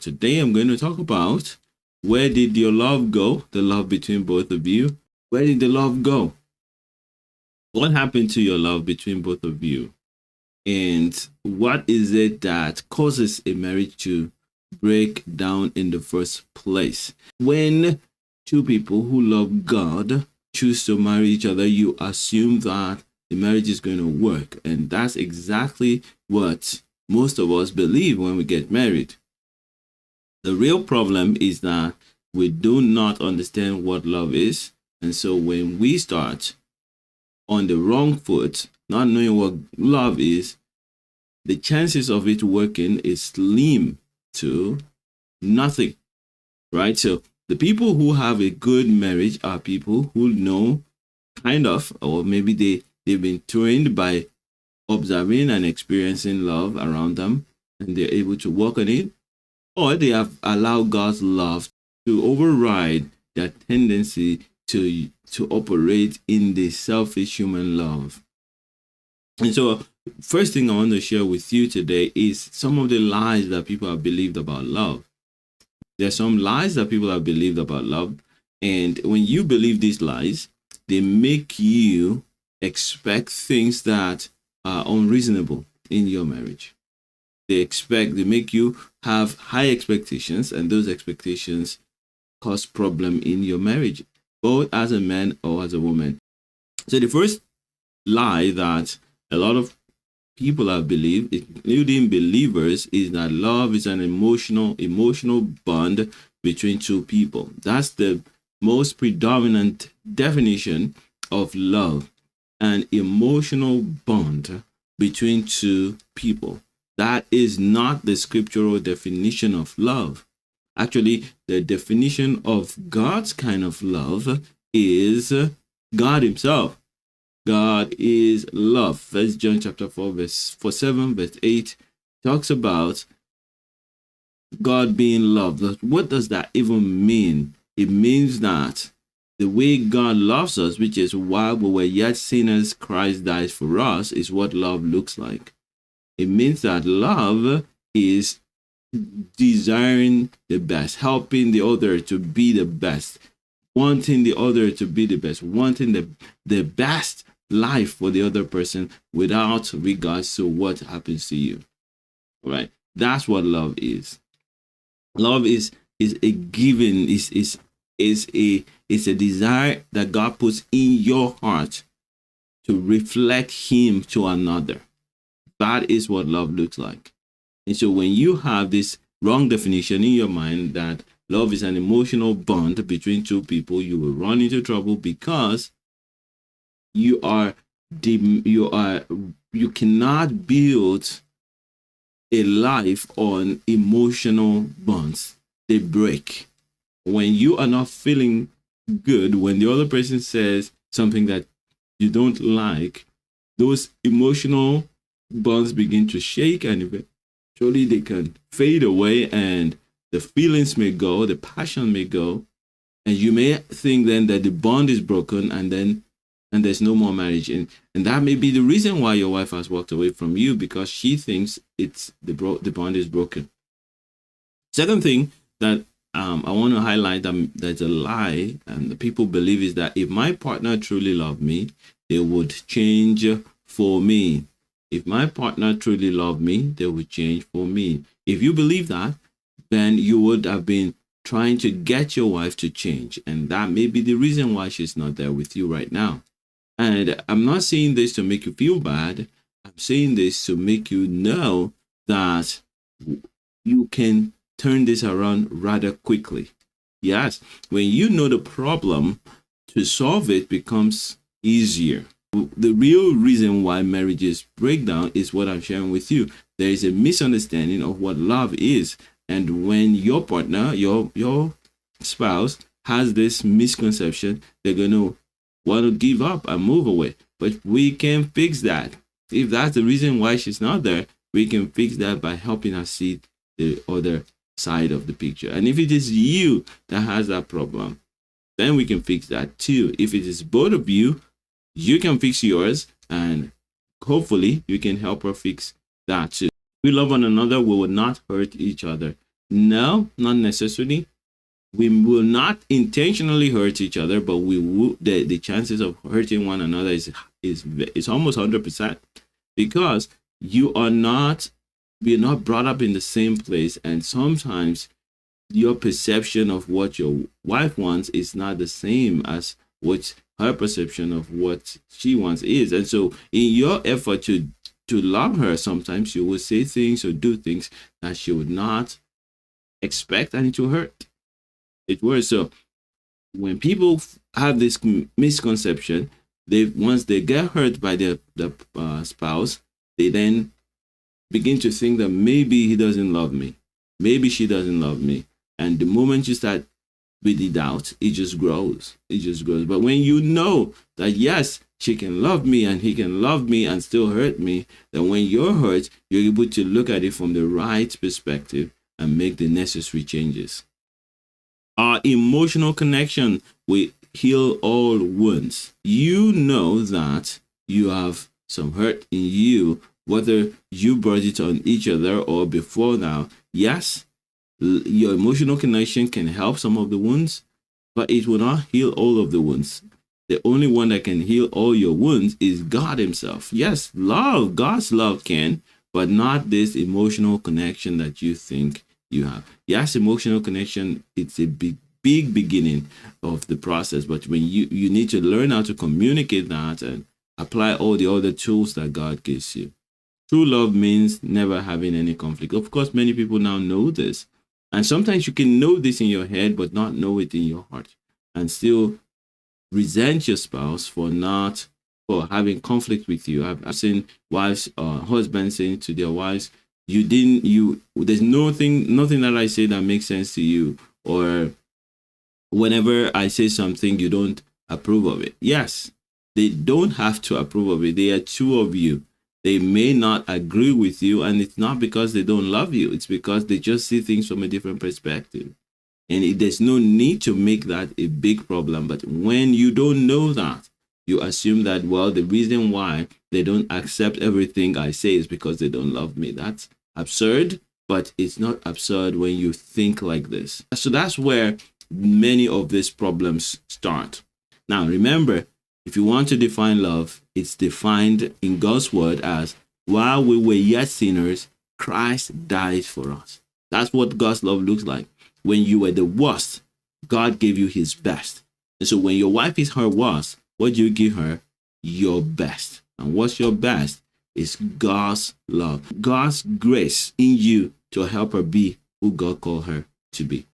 Today I'm going to talk about, where did your love go? The love between both of you. Where did the love go? What happened to your love between both of you? And what is it that causes a marriage to break down in the first place? When two people who love God choose to marry each other, you assume that the marriage is going to work. And that's exactly what most of us believe when we get married. The real problem is that we do not understand what love is. And so when we start on the wrong foot, not knowing what love is, the chances of it working is slim to nothing, right? So the people who have a good marriage are people who know kind of, or maybe they've been trained by observing and experiencing love around them, and they're able to work on it, or they have allowed God's love to override their tendency to operate in the selfish human love. And so, first thing I want to share with you today is some of the lies that people have believed about love. There's some lies that people have believed about love, and when you believe these lies, they make you expect things that are unreasonable in your marriage. They make you have high expectations, and those expectations cause problem in your marriage, both as a man or as a woman. So the first lie that a lot of people have believed, including believers, is that love is an emotional bond between two people. That's the most predominant definition of love, an emotional bond between two people. That is not the scriptural definition of love. Actually, the definition of God's kind of love is God himself. God is love. 1 John chapter 4, verse 7, verse 8 talks about God being love. What does that even mean? It means that the way God loves us, which is while we were yet sinners, Christ died for us, is what love looks like. It means that love is desiring the best, helping the other to be the best, wanting the other to be the best, wanting the best life for the other person without regards to what happens to you. All right? That's what love is. Love is a giving, is a desire that God puts in your heart to reflect him to another. That is what love looks like. And so when you have this wrong definition in your mind that love is an emotional bond between two people, you will run into trouble, because you cannot build a life on emotional bonds. They break. When you are not feeling good, when the other person says something that you don't like, those emotional bonds begin to shake, and eventually they can fade away, and the feelings may go, the passion may go, and you may think then that the bond is broken, and there's no more marriage. And that may be the reason why your wife has walked away from you, because she thinks the bond is broken. Second thing that I want to highlight that's a lie, and the people believe, is that if my partner truly loved me, they would change for me. If my partner truly loved me, they would change for me. If you believe that, then you would have been trying to get your wife to change. And that may be the reason why she's not there with you right now. And I'm not saying this to make you feel bad. I'm saying this to make you know that you can turn this around rather quickly. Yes, when you know the problem, to solve it becomes easier. The real reason why marriages break down is what I'm sharing with you. There is a misunderstanding of what love is. And when your partner, your spouse, has this misconception, they're going to want to give up and move away. But we can fix that. If that's the reason why she's not there, we can fix that by helping her see the other side of the picture. And if it is you that has that problem, then we can fix that too. If it is both of you, you can fix yours, and hopefully you can help her fix that too. We love one another, we will not hurt each other. No, not necessarily. We will not intentionally hurt each other, but we will, the chances of hurting one another is almost 100%, because you are not we're not brought up in the same place, and sometimes your perception of what your wife wants is not the same as what her perception of what she wants is. And so in your effort to love her, sometimes you will say things or do things that she would not expect, and it will hurt. It will. So when people have this misconception, they once they get hurt by their spouse, they then begin to think that maybe he doesn't love me, maybe she doesn't love me. And the moment you start with the doubt, it just grows. It just grows. But when you know that yes, she can love me and he can love me and still hurt me, then when you're hurt, you're able to look at it from the right perspective and make the necessary changes. Our emotional connection will heal all wounds. You know that you have some hurt in you, whether you brought it on each other or before now. Yes, your emotional connection can help some of the wounds, but it will not heal all of the wounds. The only one that can heal all your wounds is God himself. Yes, love, God's love can, but not this emotional connection that you think you have. Yes, emotional connection, it's a big beginning of the process, but when you need to learn how to communicate that and apply all the other tools that God gives you. True love means never having any conflict. Of course, many people now know this. And sometimes you can know this in your head, but not know it in your heart, and still resent your spouse for having conflict with you. I've seen wives, husbands saying to their wives, there's nothing that I say that makes sense to you, or whenever I say something, you don't approve of it. Yes, they don't have to approve of it. They are two of you. They may not agree with you, and it's not because they don't love you. It's because they just see things from a different perspective. And there's no need to make that a big problem. But when you don't know that, you assume that, well, the reason why they don't accept everything I say is because they don't love me. That's absurd, but it's not absurd when you think like this. So that's where many of these problems start. Now, remember, if you want to define love, it's defined in God's word as, while we were yet sinners, Christ died for us. That's what God's love looks like. When you were the worst, God gave you his best. And so when your wife is her worst, what do you give her? Your best. And what's your best? Is God's love, God's grace in you to help her be who God called her to be.